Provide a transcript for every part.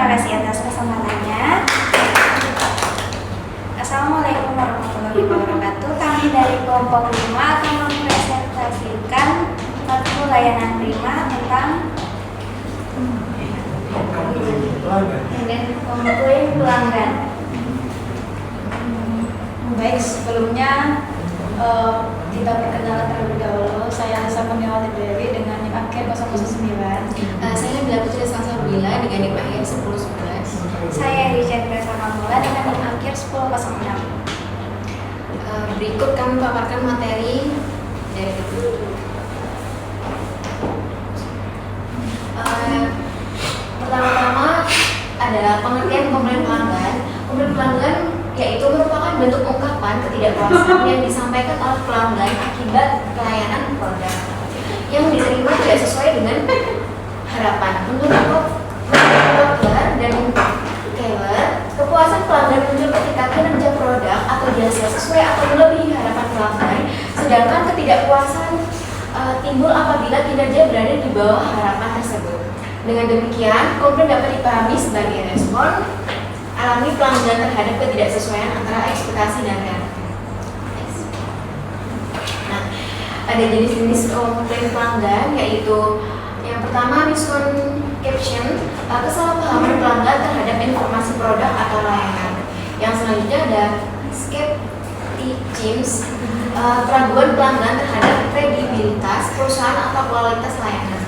terima kasih atas kesempatannya. Assalamualaikum warahmatullahi wabarakatuh. Kami dari kelompok 5 akan mempresentasikan matkul layanan prima tentang komplain pelanggan. Baik, sebelumnya kita perkenalan terlebih dahulu. Saya Anissa Kurniawati Dewi dengan NIM akhir 009. Saya Nabila Putri Salsabila dengan NIM akhir 1011. Saya Rizal Mula dengan NIM akhir 1006. Berikut kami paparkan materi dari itu. Pertama-tama adalah pengertian komplain pelanggan. Komplain pelanggan yaitu merupakan bentuk ungkapan ketidakpuasan yang disampaikan oleh pelanggan akibat pelayanan produk yang diterima tidak sesuai dengan harapan. Menurut Kotler dan Keller, kepuasan pelanggan muncul ketika kinerja produk atau jasa sesuai atau melebihi harapan pelanggan, sedangkan ketidakpuasan timbul apabila kinerja berada di bawah harapan tersebut. Dengan demikian, komplain dapat dipahami sebagai respon alami pelanggan terhadap ketidaksesuaian antara ekspektasi dan realita. Nah, ada jenis-jenis komplain pelanggan, yaitu yang pertama misconception, kesalahpahaman pelanggan terhadap informasi produk atau layanan. Yang selanjutnya ada skepticism, keraguan pelanggan terhadap kredibilitas perusahaan atau kualitas layanan.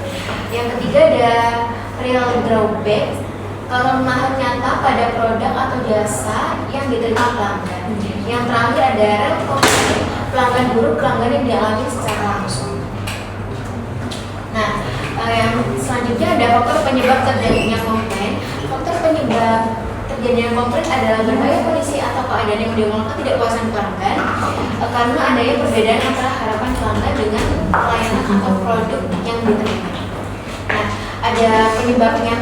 Yang ketiga ada real drawback, kelemahan nyata pada produk atau jasa yang diterima pelanggan. Yang terakhir ada real complaint, pelanggan buruk, pelanggan yang dialami secara langsung. Nah, yang selanjutnya ada faktor penyebab terjadinya komplain. Faktor penyebab terjadinya komplain adalah berbagai kondisi atau keadaan yang menimbulkan ketidakpuasan pelanggan karena adanya perbedaan antara harapan pelanggan dengan pelayanan atau produk yang diterima. Nah, ada penyebabnya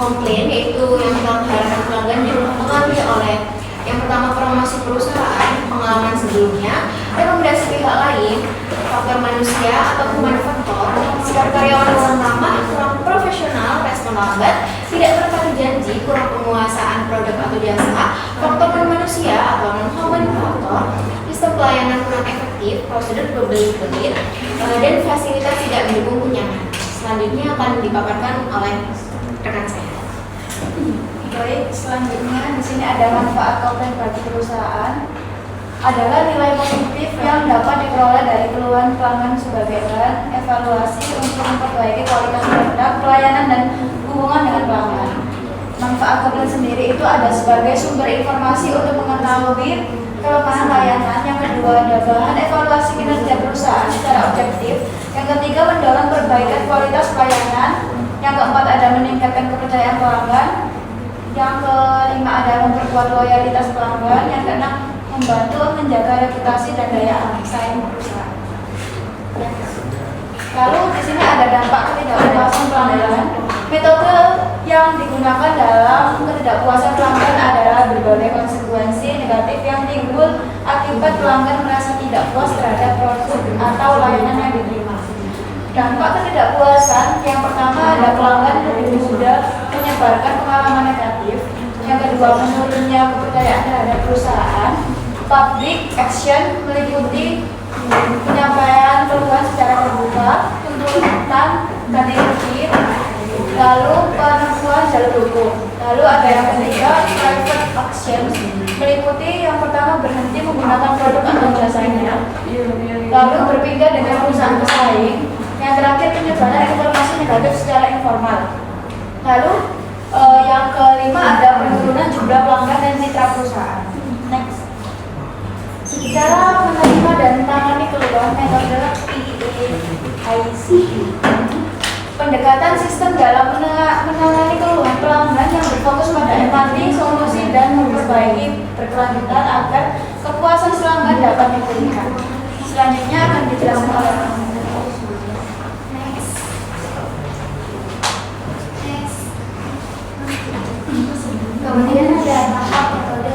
komplain, yaitu yang dalam harapan pelanggan dipengaruhi oleh yang pertama promosi perusahaan, pengalaman sebelumnya, rekomendasi pihak lain, faktor manusia atau human factor, sikap karyawan kurang ramah, kurang profesional, respon lambat, tidak tepati janji, kurang penguasaan produk atau jasa, faktor non manusia atau non human factor, sistem pelayanan kurang efektif, prosedur berbelit-belit, dan fasilitas tidak mendukung kenyamanan. Selanjutnya akan dipaparkan oleh rekan saya. Baik, selanjutnya di sini ada manfaat komplain bagi perusahaan adalah nilai positif yang dapat diperoleh dari keluhan pelanggan sebagai bahan evaluasi untuk memperbaiki kualitas produk, pelayanan, dan hubungan dengan pelanggan. Manfaat komplain sendiri itu ada sebagai sumber informasi untuk mengetahui kelemahan layanan. Yang kedua ada bahan evaluasi kinerja perusahaan secara objektif. Yang ketiga mendorong perbaikan kualitas pelayanan. Yang keempat ada meningkatkan kepercayaan pelanggan. Yang kelima ada memperkuat loyalitas pelanggan. Yang keenam membantu menjaga reputasi dan daya saing perusahaan. Lalu di sini ada dampak ketidakpuasan pelanggan. Metode yang digunakan dalam ketidakpuasan pelanggan adalah berbagai konsekuensi negatif yang timbul akibat pelanggan merasa tidak puas terhadap produk atau layanan yang diterima. Dampak ketidakpuasan yang pertama ada pelanggan lebih mudah menyebarkan pengalaman negatif. Yang kedua menurunnya kepercayaan terhadap perusahaan. Public action meliputi penyampaian keluhan secara terbuka, tuntutan ganti rugi, lalu penemuan jalur hukum. Lalu ada yang ketiga private action meliputi yang pertama berhenti menggunakan produk atau jasanya, lalu berpindah dengan perusahaan pesaing. Yang terakhir penyebaran informasi negatif secara informal. Lalu yang kelima ada penurunan jumlah pelanggan dan mitra perusahaan. Next. Cara menerima dan menangani keluhan metode PAIC. Pendekatan sistem dalam menangani keluhan pelanggan yang berfokus pada empati, solusi, dan memperbaiki berkelanjutan agar kepuasan pelanggan dapat dipulihkan. Selanjutnya akan dijelaskan oleh kemudian ada tahap metode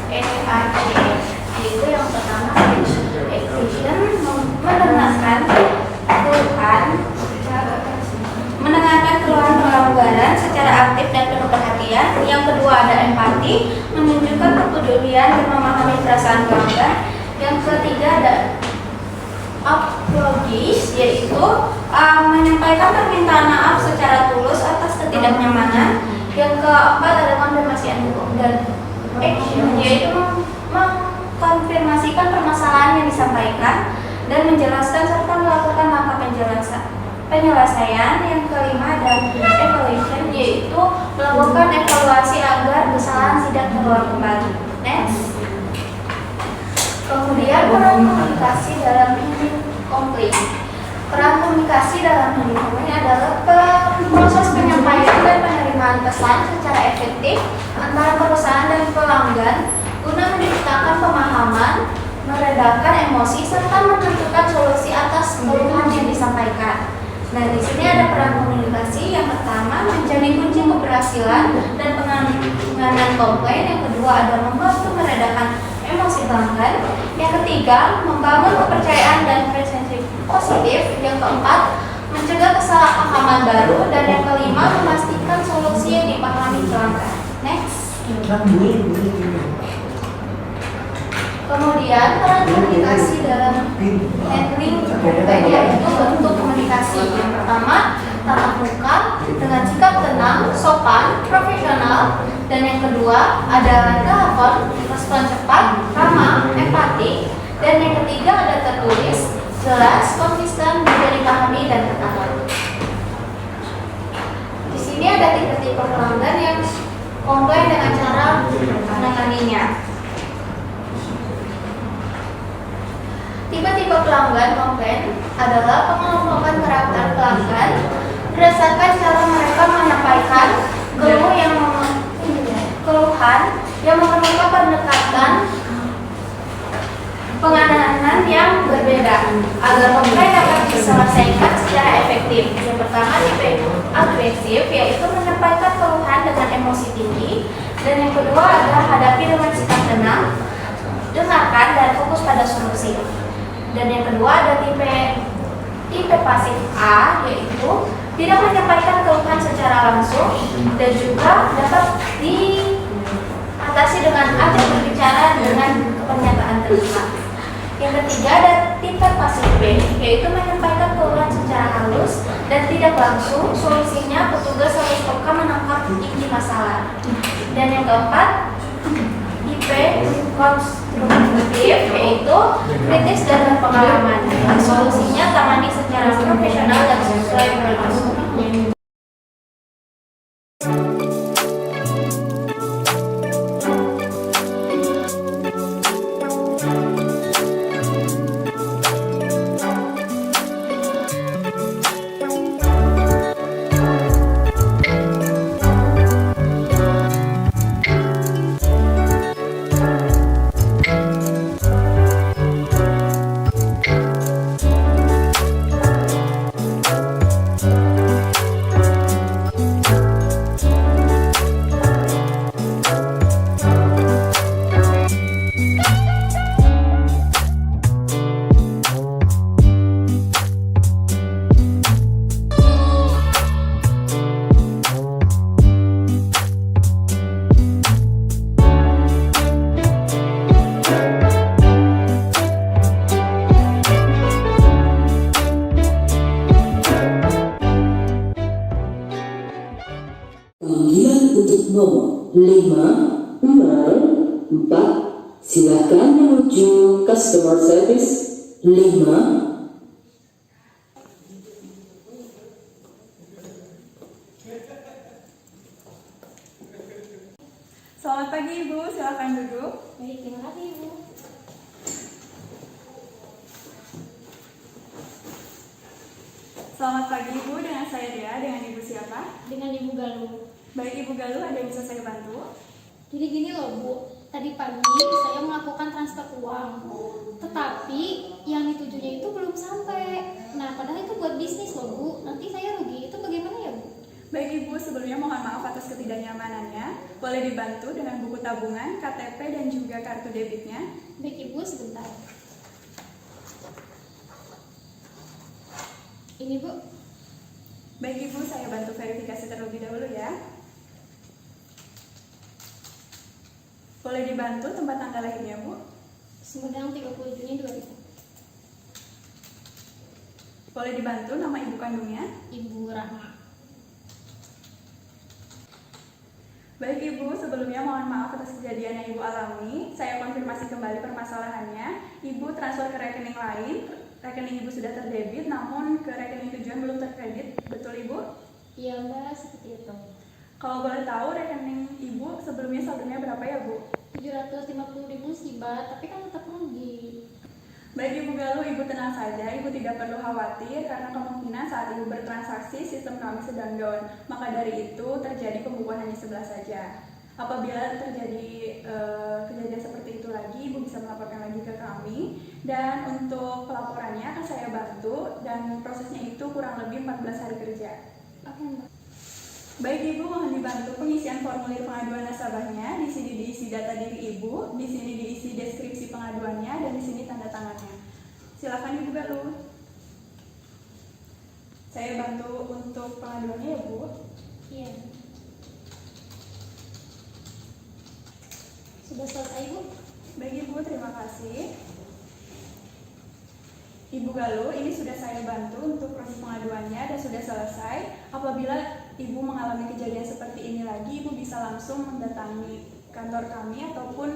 PSACF, yaitu yang pertama efficient, menenangkan keluhan pelanggaran secara secara aktif dan penuh perhatian. Yang kedua ada empati, menunjukkan kepedulian dan memahami perasaan pelanggan. Yang ketiga ada apologis, yaitu menyampaikan permintaan maaf secara tulus atas ketidaknyamanan. Yang keempat ada konfirmasi dan action, yaitu mengkonfirmasikan permasalahan yang disampaikan dan menjelaskan serta melakukan langkah penyelesaian. Yang kelima ada evaluation, yaitu melakukan evaluasi agar kesalahan tidak terulang kembali. Next. Kemudian peran komunikasi dalam handling konflik. Peran komunikasi dalam handling konflik adalah proses penyampaian dan penerimaan pesan secara efektif antara perusahaan dan pelanggan guna menciptakan pemahaman, meredakan emosi serta menentukan solusi atas keluhan yang disampaikan. Nah, di sini ada peran komunikasi. Yang pertama, menjadi kunci keberhasilan dan penanganan komplain. Yang kedua ada membantu meredakan emosi pelanggan. Yang ketiga, membangun kepercayaan dan persepsi positif. Yang keempat, mencegah kesalahpahaman baru. Dan yang kelima, memastikan solusi yang dipahami pelanggan. Next. Kemudian peran komunikasi dalam handling komplain yaitu bentuk komunikasi. Yang pertama, tatap muka dengan sikap tenang, sopan, profesional. Dan yang kedua ada telepon, respon cepat, ramah, empati. Dan yang ketiga ada tertulis, jelas, konsisten, mudah dipahami dan tertata. Di sini ada tipe-tipe pelanggan yang komplain dengan cara menanganinya. Tipe-tipe pelanggan komplain adalah pengelompokan karakter pelanggan berdasarkan cara mereka menyampaikan keluhan yang memerlukan pendekatan penanganan yang berbeda agar komplain dapat diselesaikan secara efektif. Yang pertama tipe agresif, yaitu menyampaikan keluhan dengan emosi tinggi. Dan yang kedua adalah hadapi dengan sikap tenang, dengarkan dan fokus pada solusi. Dan yang kedua ada tipe pasif A, yaitu tidak menyampaikan keluhan secara langsung dan juga dapat diatasi dengan ajak berbicara dengan pernyataan terbuka. Yang ketiga ada tipe pasif B, yaitu menyampaikan keluhan secara halus dan tidak langsung. Solusinya petugas harus peka menangkap inti masalah. Dan yang keempat tipe konstruktif, yaitu kritis dan berpengalaman. Solusinya tangani secara profesional dan sesuai prosedur. Nomor 504, silakan menuju customer service 5. Selamat pagi Ibu, silakan duduk. Baik, terima kasih Ibu. Selamat pagi Ibu, dengan saya Dea, dengan Ibu siapa? Dengan Ibu Galuh. Baik Ibu Galuh, ada yang bisa saya bantu? Jadi gini loh Bu, tadi pagi saya melakukan transfer uang, tetapi yang ditujunya itu belum sampai. Nah padahal itu buat bisnis loh Bu, nanti saya rugi, itu bagaimana ya Bu? Baik Ibu, sebelumnya mohon maaf atas ketidaknyamanannya. Boleh dibantu dengan buku tabungan, KTP, dan juga kartu debitnya? Baik Ibu, sebentar. Ini Bu. Baik Ibu, saya bantu verifikasi terlebih dahulu ya. Boleh dibantu tempat tanggal lahirnya, Bu? Sumedang 30 Juni 2000. Boleh dibantu nama ibu kandungnya? Ibu Rahma. Baik Ibu, sebelumnya mohon maaf atas kejadian yang Ibu alami. Saya konfirmasi kembali permasalahannya. Ibu transfer ke rekening lain, rekening Ibu sudah terdebit, namun ke rekening tujuan belum terkredit. Betul Ibu? Iya Mbak, seperti itu. Kalau boleh tahu rekening Ibu sebelumnya saldonya berapa ya Bu? 750.000 sih Mbak, tapi kan tetap rugi. Baik Ibu Galuh, Ibu tenang saja, Ibu tidak perlu khawatir karena kemungkinan saat Ibu bertransaksi sistem kami sedang down. Maka dari itu terjadi pembukuan hanya sebelah saja. Apabila terjadi kejadian seperti itu lagi, Ibu bisa melaporkan lagi ke kami. Dan untuk pelaporannya akan saya bantu dan prosesnya itu kurang lebih 14 hari kerja. Oke Mbak. Baik Ibu, mohon dibantu pengisian formulir pengaduan nasabahnya. Di sini diisi data diri Ibu, di sini diisi deskripsi pengaduannya, dan di sini tanda tangannya. Silakan Ibu Galuh. Saya bantu untuk pengaduannya ya Bu. Iya. Sudah selesai Bu? Baik Ibu, terima kasih. Ibu Galuh, ini sudah saya bantu untuk proses pengaduannya dan sudah selesai. Apabila Ibu mengalami kejadian seperti ini lagi, Ibu bisa langsung mendatangi kantor kami ataupun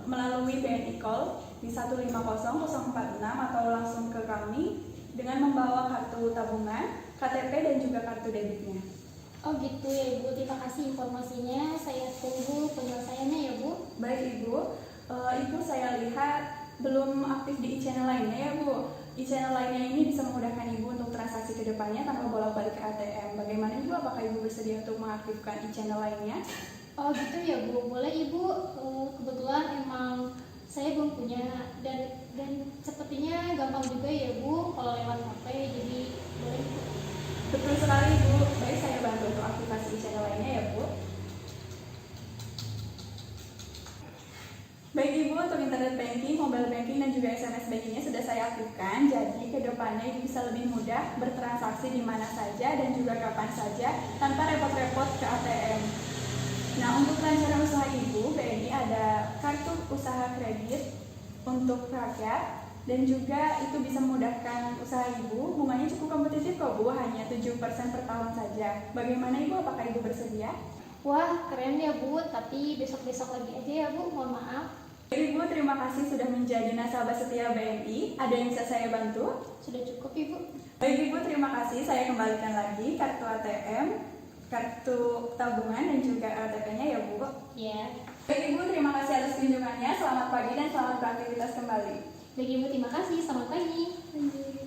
melalui BNI Call di 150046 atau langsung ke kami dengan membawa kartu tabungan, KTP dan juga kartu debitnya. Oh gitu ya Ibu, terima kasih informasinya. Saya tunggu penyelesaiannya ya Bu. Baik Ibu, Ibu saya lihat belum aktif di e-channel lainnya ya Bu. E-channel lainnya ini bisa memudahkan Ibu untuk transaksi ke depannya tanpa bolak-balik ke ATM. Bagaimana Ibu, apakah Ibu bersedia untuk mengaktifkan e-channel lainnya? Oh gitu ya Bu, boleh Ibu. Kebetulan emang saya belum punya dan sepertinya gampang juga ya Bu kalau lewat HP, jadi boleh Bu. Betul sekali Bu, baik saya bantu untuk aktifasi e-channel lainnya ya Bu. Baik Ibu, untuk internet banking, mobile banking, dan juga SMS bankingnya sudah saya aktifkan. Jadi kedepannya Ibu bisa lebih mudah bertransaksi di mana saja dan juga kapan saja tanpa repot-repot ke ATM. Nah, untuk kelancaran usaha Ibu, BNI ada kartu usaha kredit untuk rakyat dan juga itu bisa memudahkan usaha Ibu. Bunganya cukup kompetitif kok Bu, hanya 7% per tahun saja. Bagaimana Ibu, apakah Ibu bersedia? Wah keren ya Bu, tapi besok-besok lagi aja ya Bu, mohon maaf. Ibu, terima kasih sudah menjadi nasabah setia BNI. Ada yang bisa saya bantu? Sudah cukup Ibu. Baik Ibu, terima kasih. Saya kembalikan lagi kartu ATM, kartu tabungan, dan juga KTP-nya ya Bu. Ya. Baik Ibu, terima kasih atas kunjungannya. Selamat pagi dan selamat beraktivitas kembali. Baik Ibu, terima kasih. Selamat pagi. Lanjut.